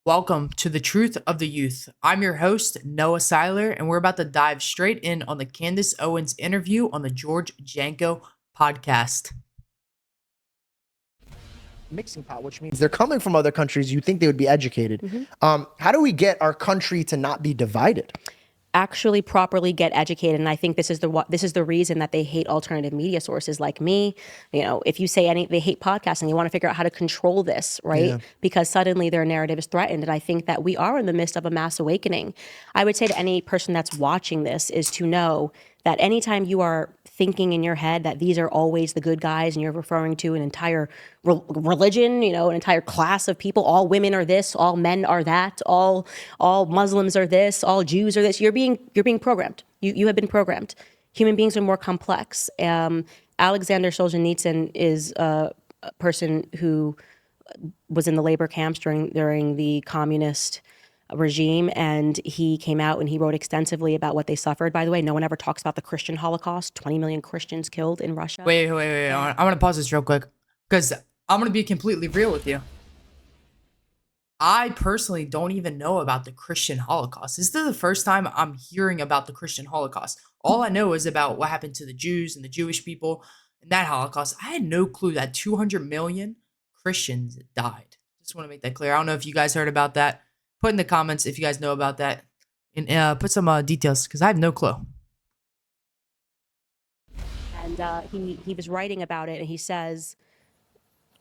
Welcome to the Truth of the Youth. I'm your host, Noah Seiler, and we're about to dive straight in on the Candace Owens interview on the George Janko Podcast. Mixing pot, which means they're coming from other countries. You think they would be educated. How do we get our country to not be divided? Actually properly get educated, and I think this is the reason that they hate alternative media sources like me. You know, if you say they hate podcasting, they want to figure out how to control this, right? Yeah. Because suddenly their narrative is threatened, and I think that we are in the midst of a mass awakening. I would say to any person that's watching this is to know that anytime you are thinking in your head that these are always the good guys and you're referring to an entire religion, you know, an entire class of people, all women are this, all men are that, all Muslims are this, all Jews are this, you're being programmed. You have been programmed. Human beings are more complex. Alexander Solzhenitsyn is a person who was in the labor camps during the communist regime, and he came out and he wrote extensively about what they suffered. By the way, no one ever talks about the Christian Holocaust, 20 million Christians killed in Russia. Wait. I want to pause this real quick because I'm going to be completely real with you. I personally don't even know about the Christian Holocaust. This is the first time I'm hearing about the Christian Holocaust. All I know is about what happened to the Jews and the Jewish people in that Holocaust. I had no clue that 200 million Christians died. Just want to make that clear. I don't know if you guys heard about that. Put in the comments if you guys know about that, and put some details because I have no clue. And he was writing about it, and he says,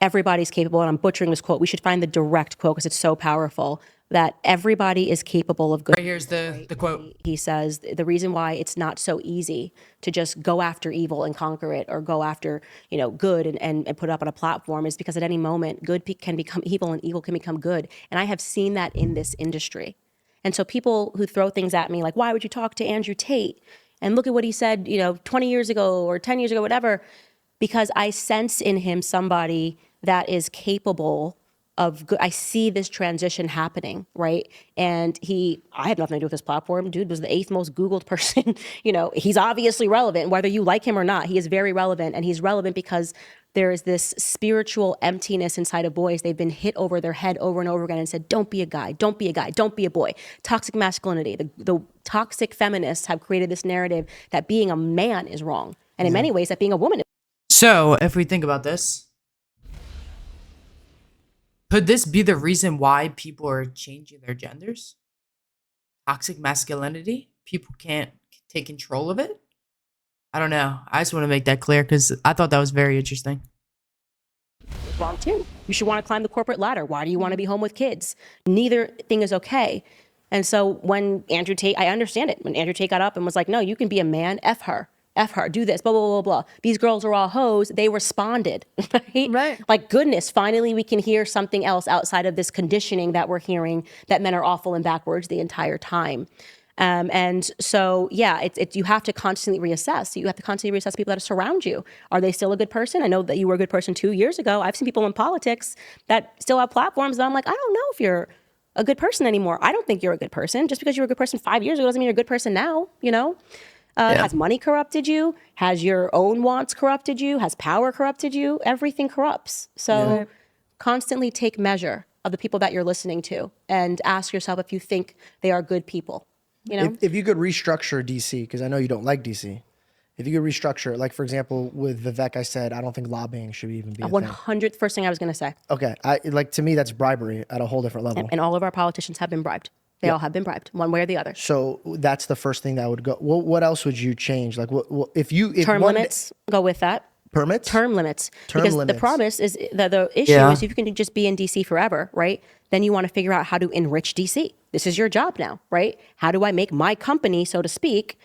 everybody's capable, and I'm butchering this quote. We should find the direct quote because it's so powerful, that everybody is capable of good. Right here's the quote. He says the reason why it's not so easy to just go after evil and conquer it, or go after, good and put it up on a platform, is because at any moment good can become evil and evil can become good. And I have seen that in this industry. And so people who throw things at me like, why would you talk to Andrew Tate? And look at what he said, 20 years ago or 10 years ago, whatever, because I sense in him somebody that is capable of good. I see this transition happening, right? And I had nothing to do with this platform. Dude was the 8th most Googled person. He's obviously relevant, whether you like him or not. He is very relevant, and he's relevant because there is this spiritual emptiness inside of boys. They've been hit over their head over and over again and said, don't be a guy, don't be a guy, don't be a boy. Toxic masculinity. The toxic feminists have created this narrative that being a man is wrong. And in many ways, that being a woman is. So if we think about this, could this be the reason why people are changing their genders? Toxic masculinity? People can't take control of it? I don't know. I just want to make that clear because I thought that was very interesting. Wrong too. You should want to climb the corporate ladder. Why do you want to be home with kids? Neither thing is okay. And so when Andrew Tate, I understand it. When Andrew Tate got up and was like, no, you can be a man, F her, do this, blah, blah, blah, blah. These girls are all hoes. They responded, right? Right. Like, goodness, finally we can hear something else outside of this conditioning that we're hearing that men are awful and backwards the entire time. And so, yeah, you have to constantly reassess. You have to constantly reassess people that surround you. Are they still a good person? I know that you were a good person 2 years ago. I've seen people in politics that still have platforms that I'm like, I don't know if you're a good person anymore. I don't think you're a good person. Just because you were a good person 5 years ago doesn't mean you're a good person now, Has money corrupted you? Has your own wants corrupted you? Has power corrupted you? Everything corrupts. So constantly take measure of the people that you're listening to and ask yourself if you think they are good people. If you could restructure DC, because I know you don't like DC, if you could restructure, like for example, with Vivek, I said, I don't think lobbying should even be a 100th first thing I was going to say. Okay. To me, that's bribery at a whole different level. And all of our politicians have been bribed. They all have been bribed, one way or the other. So that's the first thing that would go. What else would you change? Like, if term limits go with that. Permits? Term limits. Because the promise is that the issue is if you can just be in DC forever, right? Then you want to figure out how to enrich DC. This is your job now, right? How do I make my company, so to speak,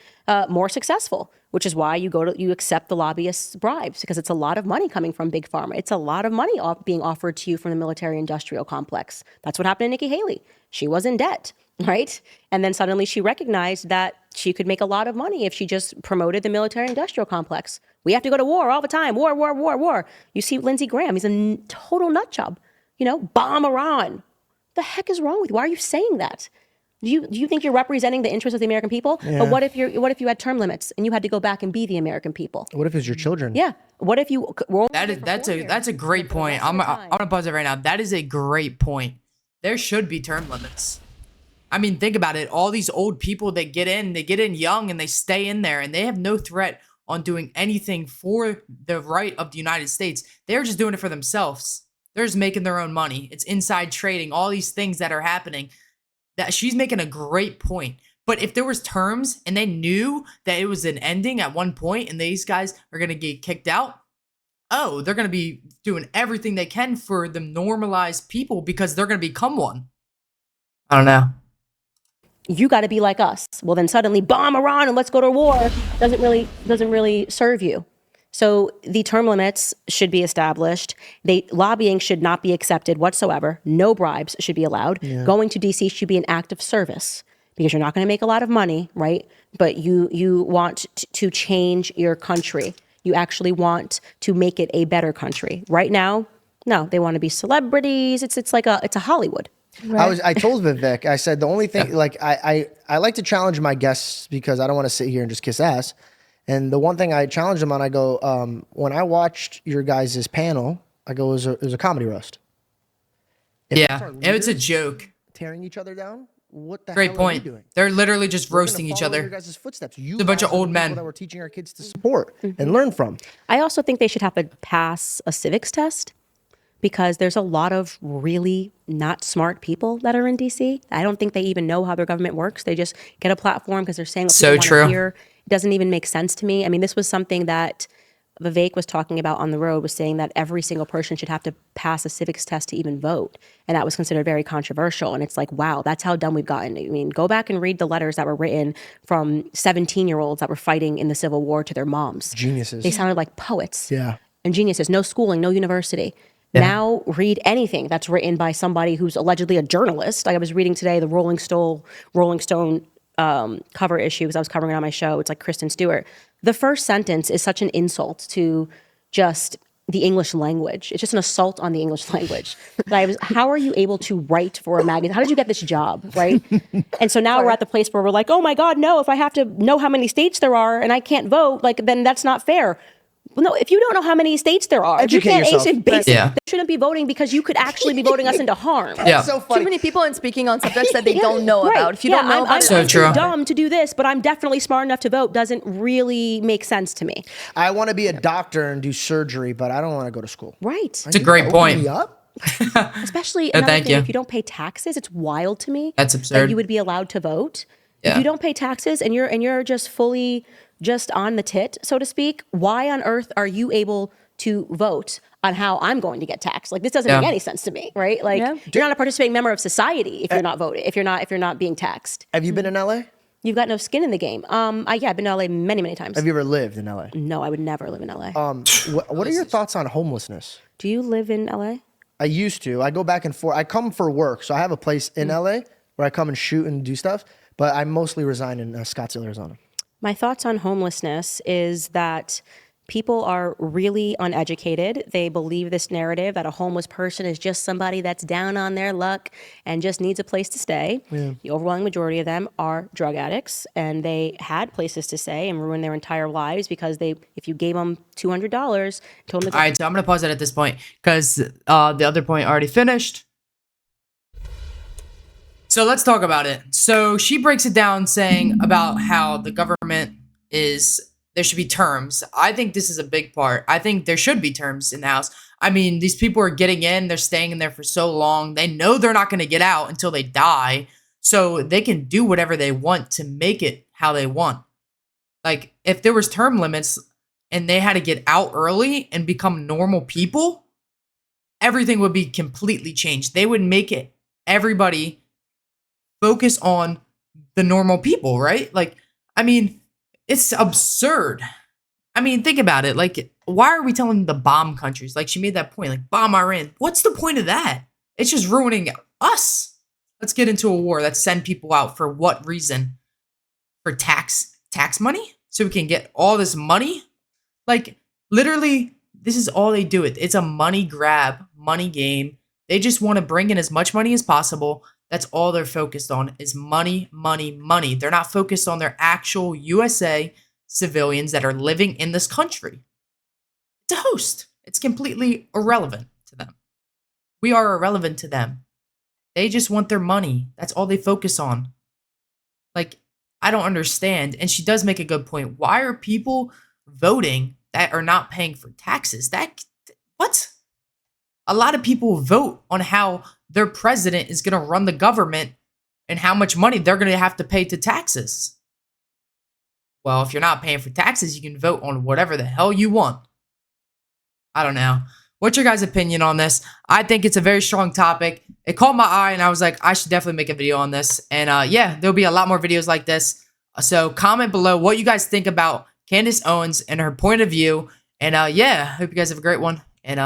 more successful? Which is why you accept the lobbyists' bribes, because it's a lot of money coming from Big Pharma. It's a lot of money being offered to you from the military-industrial complex. That's what happened to Nikki Haley. She was in debt, right? And then suddenly she recognized that she could make a lot of money if she just promoted the military-industrial complex. We have to go to war all the time. War, war, war, war. You see Lindsey Graham, he's a total nut job. Bomb Iran. The heck is wrong with you? Why are you saying that? Do you think you're representing the interests of the American people? Yeah. But what if you had term limits and you had to go back and be the American people? What if it's your children? Yeah. What if you that's a great point. I'm gonna pause it right now. That is a great point. there should be term limits. I mean, think about it. All these old people that they get in young and they stay in there and they have no threat on doing anything for the right of the United States. They're just doing it for themselves. They're just making their own money. It's inside trading, all these things that are happening. That she's making a great point. But if there was terms and they knew that it was an ending at one point and these guys are going to get kicked out, they're going to be doing everything they can for the normalized people because they're going to become one. I don't know. You got to be like us. Well, then suddenly bomb Iran and let's go to war doesn't really serve you. So the term limits should be established. Lobbying should not be accepted whatsoever. No bribes should be allowed. Yeah. Going to DC should be an act of service because you're not going to make a lot of money, right? But you want to change your country. You actually want to make it a better country. Right now, no, they want to be celebrities. It's like it's a Hollywood. Right. I told Vivek, I said the only thing, like I like to challenge my guests because I don't want to sit here and just kiss ass. And the one thing I challenged them on, I go, when I watched your guys' panel, I go, it was a comedy roast. It's a joke. Tearing each other down. What the Great hell point. are we doing? They're literally just roasting each other. Your guys' footsteps. It's a bunch of old men that we're teaching our kids to support and learn from. I also think they should have to pass a civics test because there's a lot of really not smart people that are in DC. I don't think they even know how their government works. They just get a platform because they're saying what people want to hear. It doesn't even make sense to me. I mean, this was something that Vivek was talking about on the road, was saying that every single person should have to pass a civics test to even vote. And that was considered very controversial. And it's like, wow, that's how dumb we've gotten. I mean, go back and read the letters that were written from 17-year-olds that were fighting in the Civil War to their moms. Geniuses. They sounded like poets. Yeah. And geniuses. No schooling, no university. Yeah. Now read anything that's written by somebody who's allegedly a journalist. Like I was reading today the Rolling Stone cover issue because I was covering it on my show. It's like Kristen Stewart. The first sentence is such an insult to just the English language. It's just an assault on the English language. How are you able to write for a magazine? How did you get this job, right? And so now we're at the place where we're like, oh my God, no, if I have to know how many states there are and I can't vote, like then that's not fair. Well, no, if you don't know how many states there are, educate you can't yourself. they shouldn't be voting because you could actually be voting us into harm. That's so funny. Too many people in speaking on subjects that they don't know about. If you don't know, I'm so too dumb to do this, but I'm definitely smart enough to vote. Doesn't really make sense to me. I want to be a doctor and do surgery, but I don't want to go to school. Right. It's a great point. Especially another thing, if you don't pay taxes, it's wild to me. That's absurd. That you would be allowed to vote. Yeah. If you don't pay taxes and you're just fully just on the tit, so to speak, why on earth are you able to vote on how I'm going to get taxed? Like this doesn't make any sense to me, right? Like you're not a participating member of society if you're not voting, if you're not being taxed. Have you been in LA? You've got no skin in the game. I've been to LA many, many times. Have you ever lived in LA? No, I would never live in LA. What are your thoughts on homelessness? Do you live in LA? I used to. I go back and forth. I come for work, so I have a place in LA where I come and shoot and do stuff, but I mostly reside in Scottsdale, Arizona. My thoughts on homelessness is that people are really uneducated. They believe this narrative that a homeless person is just somebody that's down on their luck and just needs a place to stay. Yeah. The overwhelming majority of them are drug addicts, and they had places to stay and ruined their entire lives because if you gave them $200, told them to All right, so I'm going to pause it at this point because the other point already finished. So let's talk about it. So she breaks it down saying about how the government there should be terms. I think this is a big part. I think there should be terms in the house. I mean, these people are getting in, they're staying in there for so long. They know they're not going to get out until they die. So they can do whatever they want to make it how they want. Like if there was term limits and they had to get out early and become normal people, everything would be completely changed. They would make it everybody focus on the normal people, right? Like, I mean, it's absurd. I mean, think about it. Like, why are we telling the bomb countries? Like, she made that point, like, bomb Iran. What's the point of that? It's just ruining us. Let's get into a war. Let's send people out. For what reason? For tax money? So we can get all this money? Like, literally, this is all they do. It's a money grab, money game. They just want to bring in as much money as possible. That's all they're focused on is money, money, money. They're not focused on their actual USA civilians that are living in this country. It's a host. It's completely irrelevant to them. We are irrelevant to them. They just want their money. That's all they focus on. Like, I don't understand. And she does make a good point. Why are people voting that are not paying for taxes? What? A lot of people vote on how their president is going to run the government and how much money they're going to have to pay to taxes. Well, if you're not paying for taxes, you can vote on whatever the hell you want. I don't know. What's your guys' opinion on this? I think it's a very strong topic. It caught my eye, and I was like, I should definitely make a video on this. And yeah, there'll be a lot more videos like this. So comment below what you guys think about Candace Owens and her point of view. And yeah, hope you guys have a great one. And